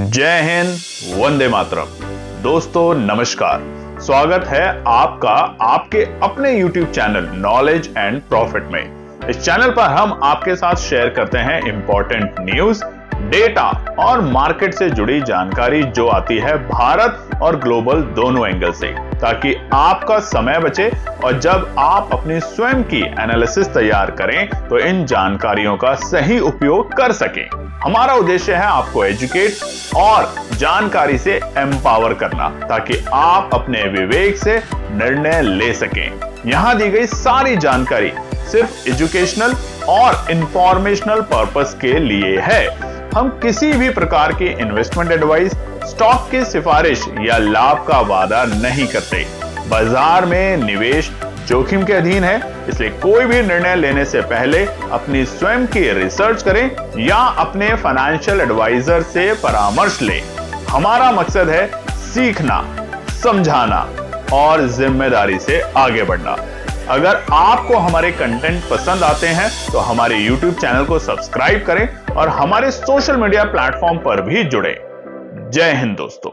जय हिंद, वंदे मातरम। दोस्तों नमस्कार, स्वागत है आपका आपके अपने YouTube channel knowledge and profit में। इस चैनल पर हम आपके साथ शेयर करते हैं इंपॉर्टेंट न्यूज, डेटा और मार्केट से जुड़ी जानकारी जो आती है भारत और ग्लोबल दोनों एंगल से, ताकि आपका समय बचे और जब आप अपनी स्वयं की एनालिसिस तैयार करें तो इन जानकारियों का सही उपयोग कर सकें। हमारा उद्देश्य है आपको एजुकेट और जानकारी से एम्पावर करना, ताकि आप अपने विवेक से निर्णय ले सकें। यहां दी गई सारी जानकारी सिर्फ एजुकेशनल और इंफॉर्मेशनल पर्पस के लिए है। हम किसी भी प्रकार की इन्वेस्टमेंट एडवाइस, स्टॉक की सिफारिश या लाभ का वादा नहीं करते। बाजार में निवेश जोखिम के अधीन है, इसलिए कोई भी निर्णय लेने से पहले अपनी स्वयं की रिसर्च करें या अपने फाइनेंशियल एडवाइजर से परामर्श लें। हमारा मकसद है सीखना, समझाना और जिम्मेदारी से आगे बढ़ना। अगर आपको हमारे कंटेंट पसंद आते हैं तो हमारे YouTube चैनल को सब्सक्राइब करें और हमारे सोशल मीडिया प्लेटफॉर्म पर भी जुड़ें। जय हिंद दोस्तों।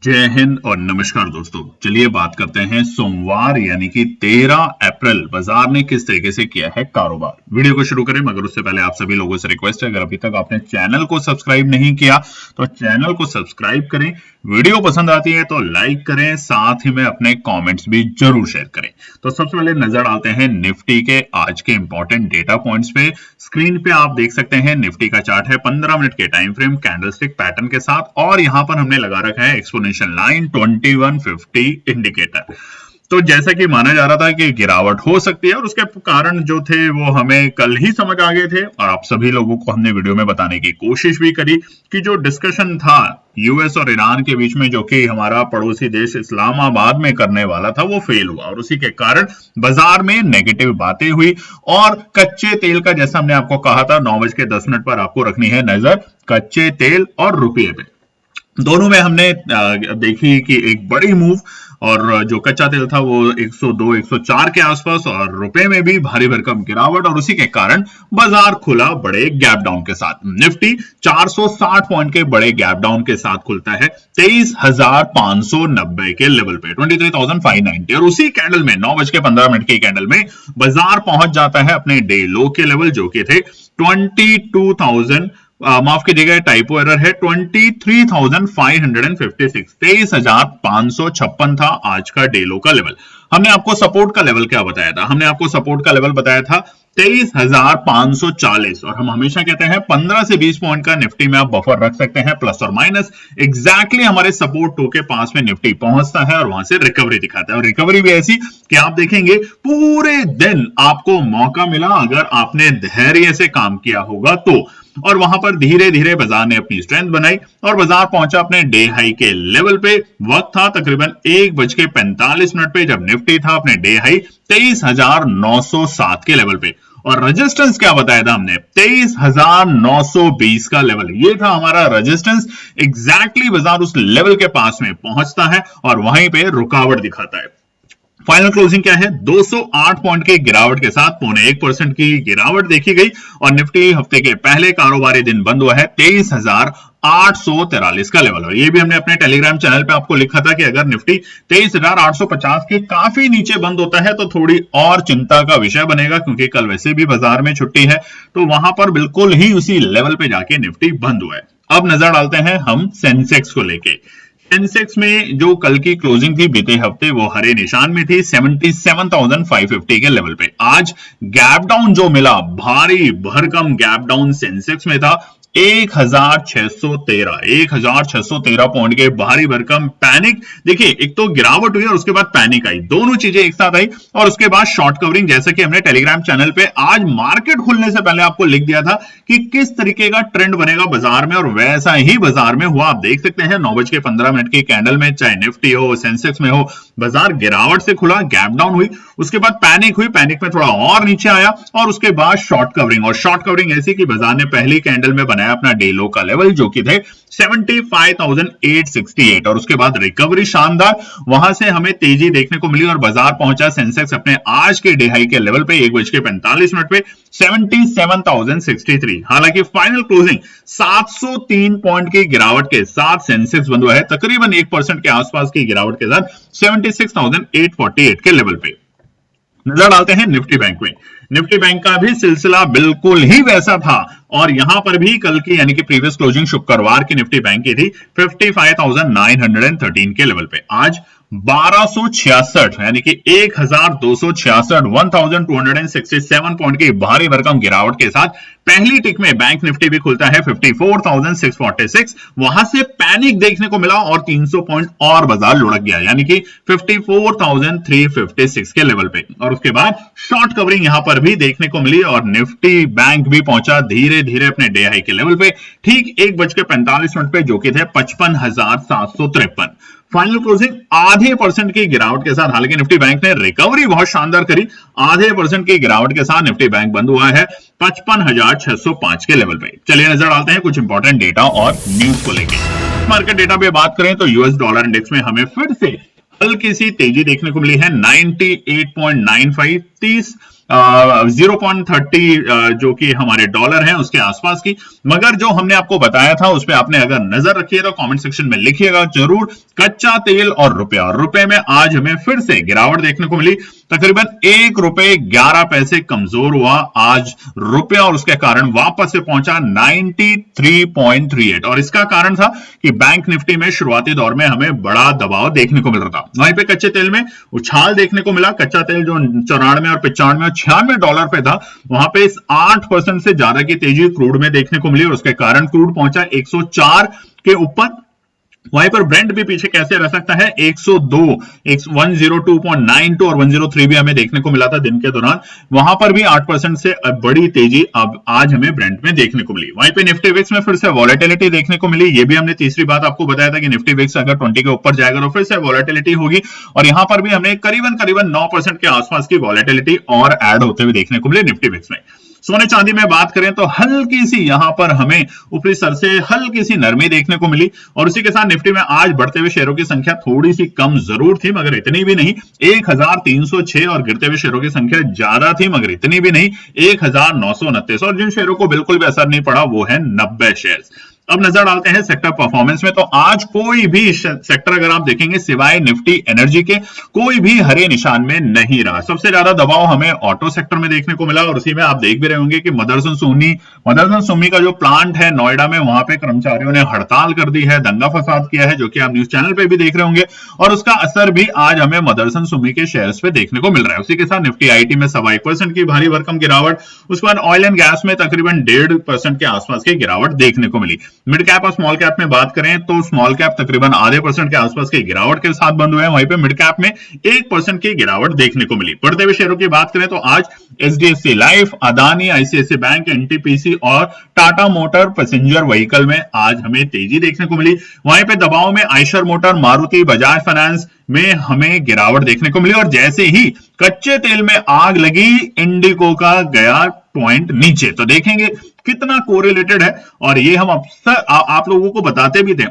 जय हिंद और नमस्कार दोस्तों। चलिए बात करते हैं सोमवार यानी कि 13 अप्रैल बाजार ने किस तरीके से किया है कारोबार। वीडियो को शुरू करें मगर उससे पहले आप सभी लोगों से रिक्वेस्ट है, अगर अभी तक आपने चैनल को सब्सक्राइब नहीं किया तो चैनल को सब्सक्राइब करें। वीडियो पसंद आती है तो लाइक करें, साथ ही में अपने कमेंट्स भी जरूर शेयर करें। तो सबसे पहले नजर डालते हैं निफ्टी के आज के इंपॉर्टेंट डेटा पॉइंट्स पे। स्क्रीन पे आप देख सकते हैं निफ्टी का चार्ट है 15 मिनट के टाइम फ्रेम कैंडलस्टिक पैटर्न के साथ, और यहां पर हमने लगा रखा है एक्सपोनेंशियल लाइन 2150 इंडिकेटर। तो जैसा कि माना जा रहा था कि गिरावट हो सकती है और उसके कारण जो थे वो हमें कल ही समझ आ गए थे, और आप सभी लोगों को हमने वीडियो में बताने की कोशिश भी करी कि जो डिस्कशन था यूएस और ईरान के बीच में, जो कि हमारा पड़ोसी देश इस्लामाबाद में करने वाला था, वो फेल हुआ और उसी के कारण बाजार में नेगेटिव बातें हुई। और कच्चे तेल का, जैसा हमने आपको कहा था 9:10 पर आपको रखनी है नजर कच्चे तेल और रुपये पे, दोनों में हमने देखी कि एक बड़ी मूव, और जो कच्चा तेल था वो 102 104 के आसपास, और रुपए में भी भारी भरकम गिरावट, और उसी के कारण बाजार खुला बड़े गैप डाउन के साथ। निफ्टी 460 पॉइंट के बड़े गैप डाउन के साथ खुलता है 23,590 के लेवल पे, 23,590, और उसी कैंडल में 9:15 की कैंडल में बाजार पहुंच जाता है अपने डे लो के लेवल, जो कि थे 22,000, माफ कीजिएगा टाइपो एरर है, 23,556, 23,556 था आज का डे लो का लेवल। हमने आपको सपोर्ट का लेवल क्या बताया था? हमने आपको सपोर्ट का लेवल बताया था 23,540, और हम हमेशा कहते हैं 15 से 20 पॉइंट का निफ्टी में आप बफर रख सकते हैं, प्लस और माइनस। एग्जैक्टली हमारे सपोर्ट 2 के पास में निफ्टी पहुंचता है और वहां से रिकवरी दिखाता है, और रिकवरी भी ऐसी कि आप देखेंगे पूरे दिन आपको मौका मिला अगर आपने धैर्य से काम किया होगा तो, और वहां पर धीरे धीरे बाजार ने अपनी स्ट्रेंथ बनाई और बाजार पहुंचा अपने डे हाई के लेवल पे। वक्त था तकरीबन 1:45 पे जब निफ्टी था अपने डे हाई 23,907 के लेवल पे, और रेजिस्टेंस क्या बताया था हमने? 23,920 का लेवल, ये था हमारा रेजिस्टेंस। एग्जैक्टली बाजार उस लेवल के पास में पहुंचता है और वहीं पे रुकावट दिखाता है। फाइनल क्लोजिंग क्या है? 208 पॉइंट के गिरावट के साथ 0.1% की गिरावट देखी गई, और निफ्टी हफ्ते के पहले कारोबारी दिन बंद हुआ है 23,843 का लेवल। और ये भी हमने अपने टेलीग्राम चैनल पे आपको लिखा था कि अगर निफ्टी 23,850 के काफी नीचे बंद होता है तो थोड़ी और चिंता का विषय बनेगा, क्योंकि कल वैसे भी बाजार में छुट्टी है, तो वहां पर बिल्कुल ही उसी लेवल पे जाके निफ्टी बंद हुआ है। अब नजर डालते हैं हम सेंसेक्स को लेके। सेंसेक्स में जो कल की क्लोजिंग थी बीते हफ्ते, वो हरे निशान में थी 77,550 के लेवल पे। आज गैप डाउन जो मिला, भारी भरकम गैप डाउन सेंसेक्स में था 1,613 पॉइंट के भारी भरकम पैनिक। देखिए, एक तो गिरावट हुई और उसके बाद पैनिक आई, दोनों चीजें एक साथ आई, और उसके बाद शॉर्ट कवरिंग, जैसा कि हमने टेलीग्राम चैनल पे आज मार्केट खुलने से पहले आपको लिख दिया था कि किस तरीके का ट्रेंड बनेगा बाजार में, और वैसा ही बाजार में हुआ। आप देख सकते हैं 9:15 की कैंडल में, चाहे निफ्टी हो सेंसेक्स में हो, बाजार गिरावट से खुला, गैप डाउन हुई, उसके बाद पैनिक हुई, पैनिक में थोड़ा और नीचे आया, और उसके बाद शॉर्ट कवरिंग, और शॉर्ट कवरिंग ऐसी कि बाजार ने पहली कैंडल में बनाया अपना डे लो का लेवल, जो कि थे 75,868, और उसके बाद रिकवरी शानदार, वहां से हमें तेजी देखने को मिली और बाजार पहुंचा सेंसेक्स अपने आज के डे हाई के लेवल पे 1:45 पे 77,063। हालांकि फाइनल क्लोजिंग 703 पॉइंट की गिरावट के साथ सेंसेक्स बंद हुआ है तकरीबन 1% के आसपास की गिरावट के साथ 76,848 के लेवल पे। नजर डालते हैं निफ्टी बैंक में। निफ्टी बैंक का भी सिलसिला बिल्कुल ही वैसा था और यहां पर भी कल की यानी कि प्रीवियस क्लोजिंग शुक्रवार की निफ्टी बैंक की थी 55,913 के लेवल पे। आज 1266 यानी कि 1266 1267 पॉइंट की भारी भरकम गिरावट के साथ पहली टिक में बैंक निफ्टी भी खुलता है 54,646। वहां से पैनिक देखने को मिला और 300 पॉइंट और बाजार लुढ़क गया यानी कि 54,356 के लेवल पे, और उसके बाद शॉर्ट कवरिंग यहां पर भी देखने को मिली और निफ्टी बैंक भी पहुंचा धीरे धीरे अपने डे हाई के लेवल पे ठीक 1:45 पे, जो कि थे 55,753। फाइनल क्लोजिंग आधे % की गिरावट के साथ, हालांकि निफ्टी बैंक ने रिकवरी बहुत शानदार करी, आधे % की गिरावट के साथ निफ्टी बैंक बंद हुआ है 55,605 के लेवल पे। चलिए नजर डालते हैं कुछ इंपॉर्टेंट डेटा और न्यूज को लेकर। मार्केट डेटा पे बात करें तो यूएस डॉलर इंडेक्स में हमें फिर से हल्की सी तेजी देखने को मिली है 98.95 30 0.30 जो कि हमारे डॉलर हैं उसके आसपास की। मगर जो हमने आपको बताया था उस पर आपने अगर नजर रखी है तो कमेंट सेक्शन में लिखिएगा जरूर। कच्चा तेल और रुपए में आज हमें फिर से गिरावट देखने को मिली, तकरीबन ₹1.11 कमजोर हुआ आज रुपया और उसके कारण वापस से पहुंचा 93.38, और इसका कारण था कि बैंक निफ्टी में शुरुआती दौर में हमें बड़ा दबाव देखने को मिल रहा था। वहीं पे कच्चे तेल में उछाल देखने को मिला। कच्चा तेल जो 94 और 95 और $96 पे था, वहां पे 8% से ज्यादा की तेजी क्रूड में देखने को मिली और उसके कारण क्रूड पहुंचा 104 के ऊपर। वहीं पर ब्रेंट भी पीछे कैसे रह सकता है, 102 102.92 और 103 भी हमें देखने को मिला था दिन के दौरान। वहां पर भी 8% से बड़ी तेजी अब आज हमें ब्रेंट में देखने को मिली। वहीं पे निफ्टी विक्स में फिर से वॉलेटिलिटी देखने को मिली। ये भी हमने तीसरी बात आपको बताया था कि निफ्टी विक्स अगर 20 के ऊपर जाएगा तो फिर से वॉलेटिलिटी होगी, और यहां पर भी हमें करीबन 9% के आसपास की वॉलेटिलिटी और ऐड होते हुए देखने को मिले निफ्टी विक्स में। सोने चांदी में बात करें तो हल्की सी यहां पर हमें ऊपरी सर से हल्की सी नरमी देखने को मिली, और उसी के साथ निफ्टी में आज बढ़ते हुए शेयरों की संख्या थोड़ी सी कम जरूर थी मगर इतनी भी नहीं, 1306, और गिरते हुए शेयरों की संख्या ज्यादा थी मगर इतनी भी नहीं, 1929, और जिन शेयरों को बिल्कुल भी असर नहीं पड़ा वो है 90 शेयर्स। अब नजर डालते हैं सेक्टर परफॉर्मेंस में। तो आज कोई भी सेक्टर अगर आप देखेंगे सिवाय निफ्टी एनर्जी के कोई भी हरे निशान में नहीं रहा। सबसे ज्यादा दबाव हमें ऑटो सेक्टर में देखने को मिला, और उसी में आप देख भी रहे होंगे कि मदरसन सोनी का जो प्लांट है नोएडा में, वहां पे कर्मचारियों ने हड़ताल कर दी है, दंगा फसाद किया है, जो कि आप न्यूज चैनल पे भी देख रहे होंगे, और उसका असर भी आज हमें मदरसन सोनी के शेयर्स पे देखने को मिल रहा है। उसी के साथ निफ्टी आईटी में 1.25% की भारी भरकम गिरावट, उसके बाद ऑयल एंड गैस में तकरीबन 1.5% के आसपास की गिरावट देखने को मिली। मिड कैप और स्मॉल कैप में बात करें तो स्मॉल कैप तकरीबन आधे % के आसपास की गिरावट के साथ बंद हुए हैं, वहीं पे मिड कैप में 1% की गिरावट देखने को मिली। बढ़ते हुए शेयरों की बात करें तो आज HDFC life, Adani, ICICI bank, NTPC और टाटा मोटर पैसेंजर व्हीकल में आज हमें तेजी देखने को मिली। वहीं पे दबाव में आयशर मोटर, मारुति, बजाज फाइनेंस में हमें गिरावट देखने को मिली, और जैसे ही कच्चे तेल में आग लगी इंडिको का गया पॉइंट नीचे। तो देखेंगे कितना कोरिलेटेड है, और ये हम अक्सर आप लोगों को बताते भी थे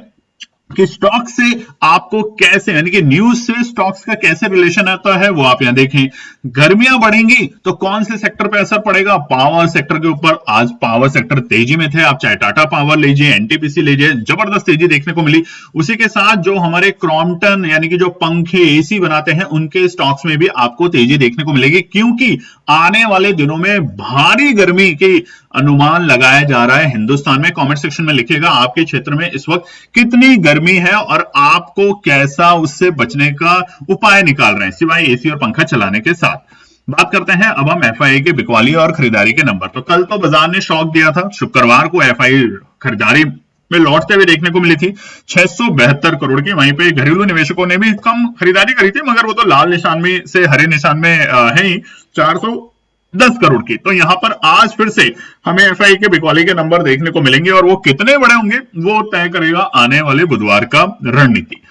कि स्टॉक से आपको कैसे यानी कि न्यूज से स्टॉक्स का कैसे रिलेशन आता है वो आप यहां देखें। गर्मियां बढ़ेंगी तो कौन से सेक्टर पे असर पड़ेगा, पावर सेक्टर के ऊपर। आज पावर सेक्टर तेजी में थे, आप चाहे टाटा पावर लीजिए, एनटीपीसी लीजिए, जबरदस्त तेजी देखने को मिली। उसी के साथ जो हमारे क्रॉम्पटन यानी कि जो पंखे एसी बनाते हैं उनके स्टॉक्स में भी आपको तेजी देखने को मिलेगी, क्योंकि आने वाले दिनों में भारी गर्मी की अनुमान लगाया जा रहा है हिंदुस्तान में। कमेंट सेक्शन में लिखिएगा आपके क्षेत्र में इस वक्त कितनी गर्मी है और आपको कैसा उससे बचने का उपाय निकाल रहे हैं सिवाय एसी और पंखा चलाने के साथ। बात करते हैं अब हम एफआई के बिकवाली और खरीदारी के नंबर। तो कल तो बाजार ने शॉक दिया था, शुक्रवार को एफआई खरीदारी में लौटते हुए देखने को मिली थी 672 करोड़ की। वहीं पे घरेलू निवेशकों ने भी कम खरीदारी करी थी मगर वो तो लाल निशान में से हरे निशान में है ही, 410 करोड़ की। तो यहां पर आज फिर से हमें एफआई के बिकवाली के नंबर देखने को मिलेंगे, और वो कितने बड़े होंगे वो तय करेगा आने वाले बुधवार का रणनीति।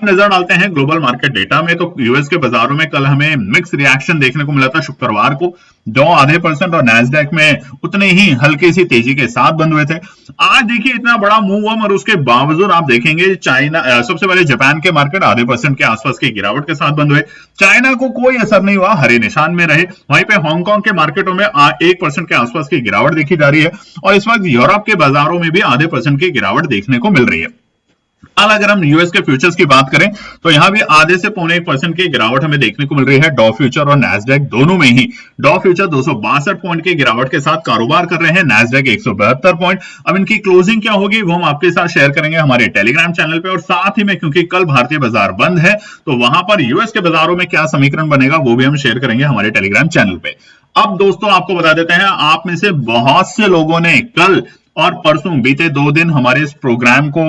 नजर डालते हैं ग्लोबल मार्केट डेटा में, तो यूएस के बाजारों में कल हमें मिक्स रिएक्शन देखने को मिला था। शुक्रवार को डॉ आधे % और नैस्डैक में उतने ही हल्की सी तेजी के साथ बंद हुए थे। आज देखिए इतना बड़ा मूव और उसके बावजूद आप देखेंगे चाइना, सबसे पहले जापान के मार्केट आधे % के आसपास की गिरावट के साथ बंद हुए। चाइना को कोई असर नहीं हुआ, हरे निशान में रहे। वहीं पे हांगकांग के मार्केटों में 1% के आसपास की गिरावट देखी जा रही है और इस वक्त यूरोप के बाजारों में भी आधे % की गिरावट देखने को मिल रही है। अगर हम यूएस के फ्यूचर्स की बात करें तो यहां भी आधे से 0.25% की गिरावट हमें देखने को मिल रही है। डॉ फ्यूचर और नैस्डैक दोनों में ही डॉ फ्यूचर 262 पॉइंट की गिरावट के साथ कारोबार कर रहे हैं, नैस्डैक 172 पॉइंट। अब इनकी क्लोजिंग क्या होगी वो हम आपके साथ शेयर करेंगे हमारे टेलीग्राम चैनल पे, और साथ ही में क्योंकि कल भारतीय बाजार बंद है तो वहां पर यूएस के बाजारों में क्या समीकरण बनेगा वो भी हम शेयर करेंगे हमारे टेलीग्राम चैनल पे। अब दोस्तों आपको बता देते हैं, आप में से बहुत से लोगों ने कल और परसों बीते 2 दिन हमारे इस प्रोग्राम को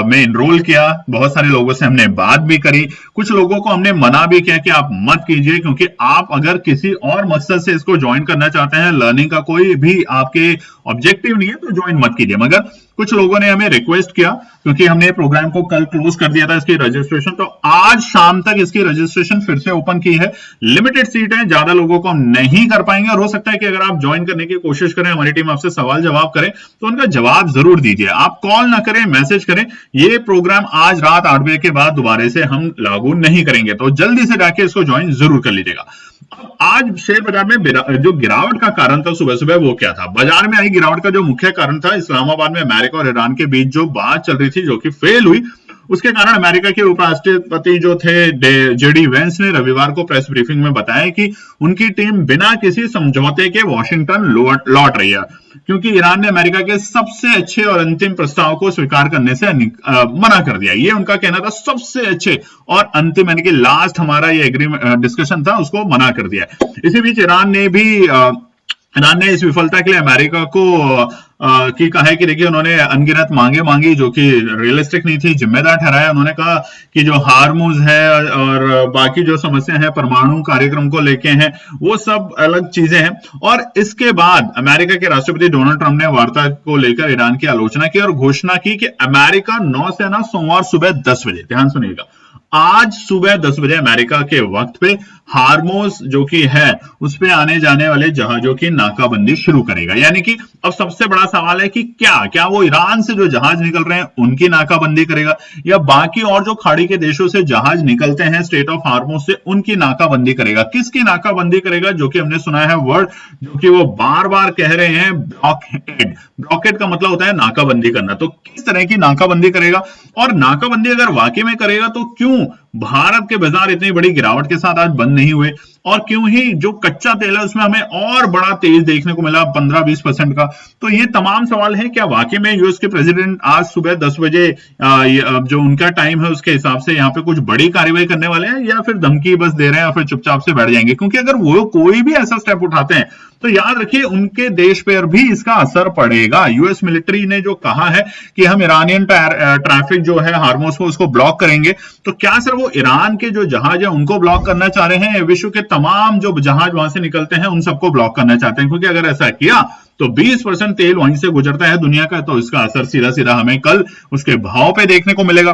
में एनरोल किया। बहुत सारे लोगों से हमने बात भी करी, कुछ लोगों को हमने मना भी किया कि आप मत कीजिए, क्योंकि आप अगर किसी और मकसद से इसको ज्वाइन करना चाहते हैं, लर्निंग का कोई भी आपके ऑब्जेक्टिव नहीं है तो ज्वाइन मत कीजिए। मगर कुछ लोगों ने हमें रिक्वेस्ट किया, क्योंकि हमने प्रोग्राम को कल क्लोज कर दिया था इसकी रजिस्ट्रेशन, तो आज शाम तक इसकी रजिस्ट्रेशन फिर से ओपन की है। लिमिटेड सीट है, ज्यादा लोगों को हम नहीं कर पाएंगे और हो सकता है कि अगर आप ज्वाइन करने की कोशिश करें, हमारी टीम आपसे सवाल जवाब करे तो उनका जवाब जरूर दीजिए। आप कॉल ना करें, मैसेज करें। ये प्रोग्राम आज रात 8 बजे के बाद दोबारा से हम लागू नहीं करेंगे, तो जल्दी से जाके इसको ज्वाइन जरूर कर लीजिएगा। आज शेयर बाजार में जो गिरावट का कारण था सुबह सुबह वो क्या था? बाजार में आई गिरावट का जो मुख्य कारण था, इस्लामाबाद में अमेरिका और ईरान के बीच जो बात चल रही थी जो कि फेल हुई, उसके कारण अमेरिका के उपराष्ट्रपति जो थे जेडी वेंस ने रविवार को प्रेस ब्रीफिंग में बताया कि उनकी टीम बिना किसी समझौते के वॉशिंगटन लौट रही है, क्योंकि ईरान ने अमेरिका के सबसे अच्छे और अंतिम प्रस्ताव को स्वीकार करने से मना कर दिया। ये उनका कहना था, सबसे अच्छे और अंतिम यानी कि लास्ट हमारा ये एग्रीमेंट डिस्कशन था उसको मना कर दिया। इसी बीच ईरान ने इस विफलता के लिए अमेरिका को की कहा है कि देखिए उन्होंने अनगिनत मांगी जो कि रियलिस्टिक नहीं थी, जिम्मेदार ठहराया। उन्होंने कहा कि जो हार्मुज है और बाकी जो समस्या है परमाणु कार्यक्रम को लेके हैं वो सब अलग चीजें हैं। और इसके बाद अमेरिका के राष्ट्रपति डोनाल्ड ट्रंप ने वार्ता को लेकर ईरान की आलोचना की और घोषणा की कि अमेरिका नौसेना सोमवार सुबह 10 बजे, ध्यान सुनिएगा, आज सुबह 10 बजे अमेरिका के वक्त पे हार्मोज जो कि है उस पे आने जाने वाले जहाजों की नाकाबंदी शुरू करेगा। यानी कि अब सबसे बड़ा सवाल है कि क्या वो ईरान से जो जहाज निकल रहे हैं उनकी नाकाबंदी करेगा या बाकी और जो खाड़ी के देशों से जहाज निकलते हैं स्ट्रेट ऑफ हार्मोज से उनकी नाकाबंदी करेगा? किसकी नाकाबंदी करेगा? जो कि हमने सुना है वर्ड जो कि वो बार बार कह रहे हैं, ब्लॉकहेड। ब्लॉकहेड का मतलब होता है नाकाबंदी करना। तो किस तरह की नाकाबंदी करेगा? और नाकाबंदी अगर वाकई में करेगा तो क्यों भारत के बाजार इतनी बड़ी गिरावट के साथ आज बंद नहीं हुए, और क्यों ही जो कच्चा तेल है उसमें हमें और बड़ा तेज देखने को मिला 15-20% का? तो ये तमाम सवाल है, क्या वाकई में यूएस के प्रेसिडेंट आज सुबह 10 बजे जो उनका टाइम है उसके हिसाब से यहाँ पे कुछ बड़ी कार्रवाई करने वाले हैं, या फिर धमकी बस दे रहे हैं या फिर चुपचाप से बैठ जाएंगे? क्योंकि अगर वो कोई भी ऐसा स्टेप उठाते हैं तो याद रखिए उनके देश पर भी इसका असर पड़ेगा। यूएस मिलिट्री ने जो कहा है कि हम ईरानियन ट्रैफिक जो है हार्मोज को उसको ब्लॉक करेंगे, तो क्या सर वो ईरान के जो जहाज है उनको ब्लॉक करना चाह रहे हैं? विश्व के तमाम जो जहाज वहां से निकलते हैं उन सबको ब्लॉक करना चाहते हैं? क्योंकि अगर ऐसा किया तो 20% तेल वहीं से गुजरता है दुनिया का, तो इसका असर सीधा सीधा हमें कल उसके भाव पे देखने को मिलेगा।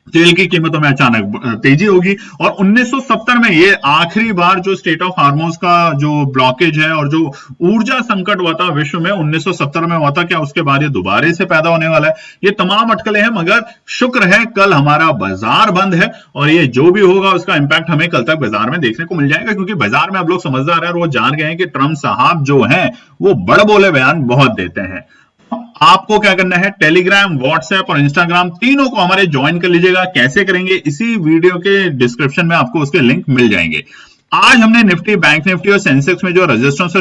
तेल की कीमतों में अचानक तेजी होगी। और 1970 में ये आखिरी बार जो स्टेट ऑफ हार्मोज का जो ब्लॉकेज है और जो ऊर्जा संकट हुआ था विश्व में 1970 में हुआ था, क्या उसके बाद ये दोबारा से पैदा होने वाला है? ये तमाम अटकलें हैं, मगर शुक्र है कल हमारा बाजार बंद है और ये जो भी होगा उसका इंपैक्ट हमें कल तक बाजार में देखने को मिल जाएगा, क्योंकि बाजार में अब लोग समझदार है और वो जान गए हैं कि ट्रंप साहब जो हैं वो बड़बोले बयान बहुत देते हैं। आपको क्या करना है, टेलीग्राम, व्हाट्सएप और इंस्टाग्राम तीनों को हमारे ज्वाइन कर लीजिएगा। कैसे करेंगे? इसी वीडियो के डिस्क्रिप्शन में आपको उसके लिंक मिल जाएंगे। आज हमने निफ्टी, बैंक निफ्टी और सेंसेक्स में जो रेजिस्टेंस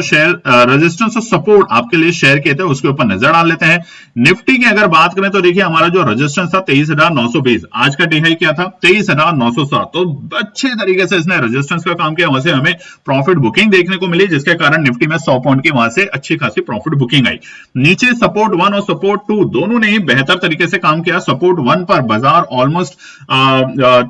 और सपोर्ट आपके लिए शेयर किए थे उसके ऊपर नजर डाल लेते हैं। निफ्टी की अगर बात करें तो देखिए हमारा जो रेजिस्टेंस था 23,920, आज का डिहाई क्या था 23,907, तो अच्छे तरीके से इसने रेजिस्टेंस का काम किया, वहां से हमें प्रॉफिट बुकिंग देखने को मिली, जिसके कारण निफ्टी में 100 पॉइंट की वहां से अच्छी खासी प्रॉफिट बुकिंग आई। नीचे सपोर्ट 1 और सपोर्ट 2 दोनों ने ही बेहतर तरीके से काम किया। सपोर्ट 1 पर बाजार ऑलमोस्ट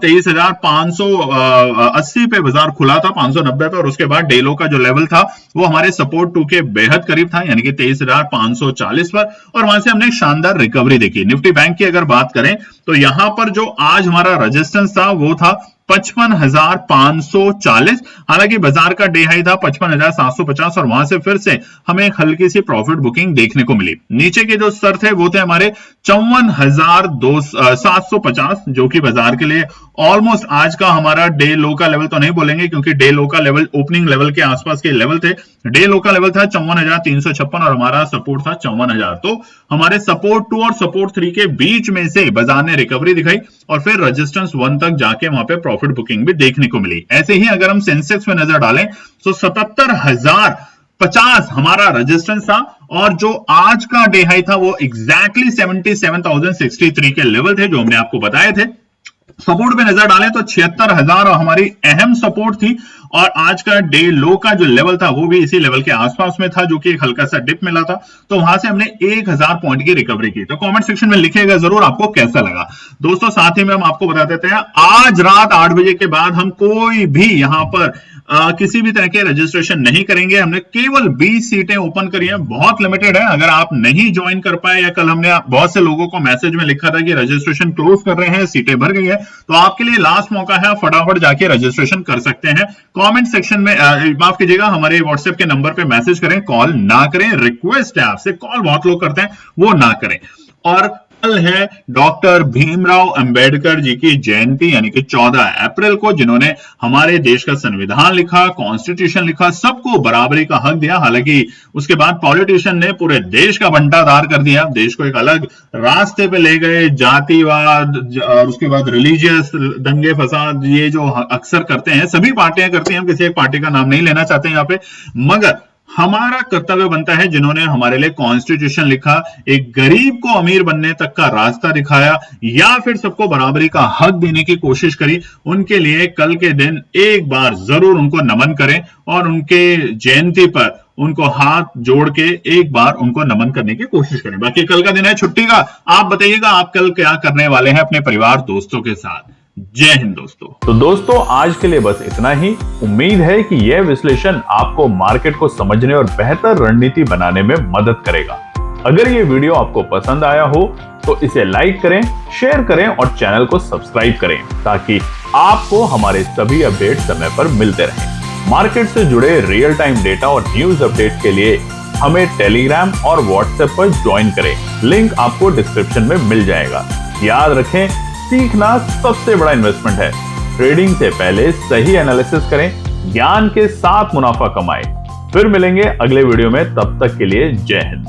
23,580 पे बाजार खुला था, 590 पे, और उसके बाद डे लो का जो लेवल था वो हमारे सपोर्ट 2 के बेहद करीब था, यानी कि 23,540 पर, और वहां से हमने शानदार रिकवरी देखी। निफ्टी बैंक की अगर बात करें तो यहां पर जो आज हमारा रेजिस्टेंस था वो था 55,540। हालांकि बाजार का डे हाई था 55,750, और वहां से फिर से हमें एक हल्की सी प्रॉफिट बुकिंग देखने को मिली। नीचे के जो स्तर थे वो थे हमारे 54,750, जो कि बाजार के लिए ऑलमोस्ट आज का हमारा डे लो का लेवल तो नहीं बोलेंगे, क्योंकि डे लो का लेवल ओपनिंग लेवल के आसपास के लेवल थे। डे लो का लेवल था 54,356 और हमारा सपोर्ट था 54,000। तो हमारे सपोर्ट 2 और सपोर्ट 3 के बीच में से बाजार ने रिकवरी दिखाई और फिर रेजिस्टेंस 1 तक जाके वहां पे प्रॉफिट बुकिंग भी देखने को मिली। ऐसे ही अगर हम सेंसेक्स में नजर डालें तो 77,050 हमारा रेजिस्टेंस था, और जो आज का डे हाई था वो एग्जैक्टली 77,063 के लेवल थे जो हमने आपको बताए थे। सपोर्ट पे नजर डालें तो 76,000 हमारी अहम सपोर्ट थी, और आज का डे लो का जो लेवल था वो भी इसी लेवल के आसपास में था, जो कि एक हल्का सा डिप मिला था। तो वहां से हमने 1,000 पॉइंट की रिकवरी की। तो कमेंट सेक्शन में लिखिएगा जरूर आपको कैसा लगा। दोस्तों साथ ही में हम आपको बता देते हैं, आज रात 8 बजे के बाद हम कोई भी यहां पर किसी भी तरह के रजिस्ट्रेशन नहीं करेंगे। हमने केवल 20 सीटें ओपन करी हैं, बहुत लिमिटेड है। अगर आप नहीं ज्वाइन कर पाए, या कल हमने बहुत से लोगों को मैसेज में लिखा था कि रजिस्ट्रेशन क्लोज कर रहे हैं, सीटें भर गई है, तो आपके लिए लास्ट मौका है, फटाफट जाके रजिस्ट्रेशन कर सकते हैं। कमेंट सेक्शन में माफ कीजिएगा, हमारे व्हाट्सएप के नंबर पे मैसेज करें, कॉल ना करें। रिक्वेस्ट है आपसे, कॉल बहुत लोग करते हैं, वो ना करें। और कल है डॉक्टर भीमराव अंबेडकर जी की जयंती, यानी कि 14 अप्रैल को, जिन्होंने हमारे देश का संविधान लिखा, कॉन्स्टिट्यूशन लिखा, सबको बराबरी का हक दिया। हालांकि उसके बाद पॉलिटिशियन ने पूरे देश का बंटाधार कर दिया, देश को एक अलग रास्ते पे ले गए, जातिवाद और उसके बाद रिलीजियस दंगे फसाद, ये जो अक्सर करते हैं, सभी पार्टियां करती हैं, हम किसी एक पार्टी का नाम नहीं लेना चाहते यहाँ पे, मगर हमारा कर्तव्य बनता है, जिन्होंने हमारे लिए कॉन्स्टिट्यूशन लिखा, एक गरीब को अमीर बनने तक का रास्ता दिखाया, या फिर सबको बराबरी का हक देने की कोशिश करी, उनके लिए कल के दिन एक बार जरूर उनको नमन करें, और उनके जयंती पर उनको हाथ जोड़ के एक बार उनको नमन करने की कोशिश करें। बाकी कल का दिन है छुट्टी का, आप बताइएगा आप कल क्या करने वाले हैं अपने परिवार दोस्तों के साथ। जय हिंद दोस्तों। तो दोस्तों आज के लिए बस इतना ही। उम्मीद है कि यह विश्लेषण आपको मार्केट को समझने और बेहतर रणनीति बनाने में मदद करेगा। अगर ये वीडियो आपको पसंद आया हो तो इसे लाइक करें, शेयर करें और चैनल को सब्सक्राइब करें, ताकि आपको हमारे सभी अपडेट समय पर मिलते रहें। मार्केट से जुड़े रियल टाइम डेटा और न्यूज अपडेट के लिए हमें टेलीग्राम और व्हाट्सएप पर ज्वाइन करें। लिंक आपको डिस्क्रिप्शन में मिल जाएगा। याद रखें, सीखना सबसे बड़ा इन्वेस्टमेंट है। ट्रेडिंग से पहले सही एनालिसिस करें, ज्ञान के साथ मुनाफा कमाएं। फिर मिलेंगे अगले वीडियो में, तब तक के लिए जय हिंद।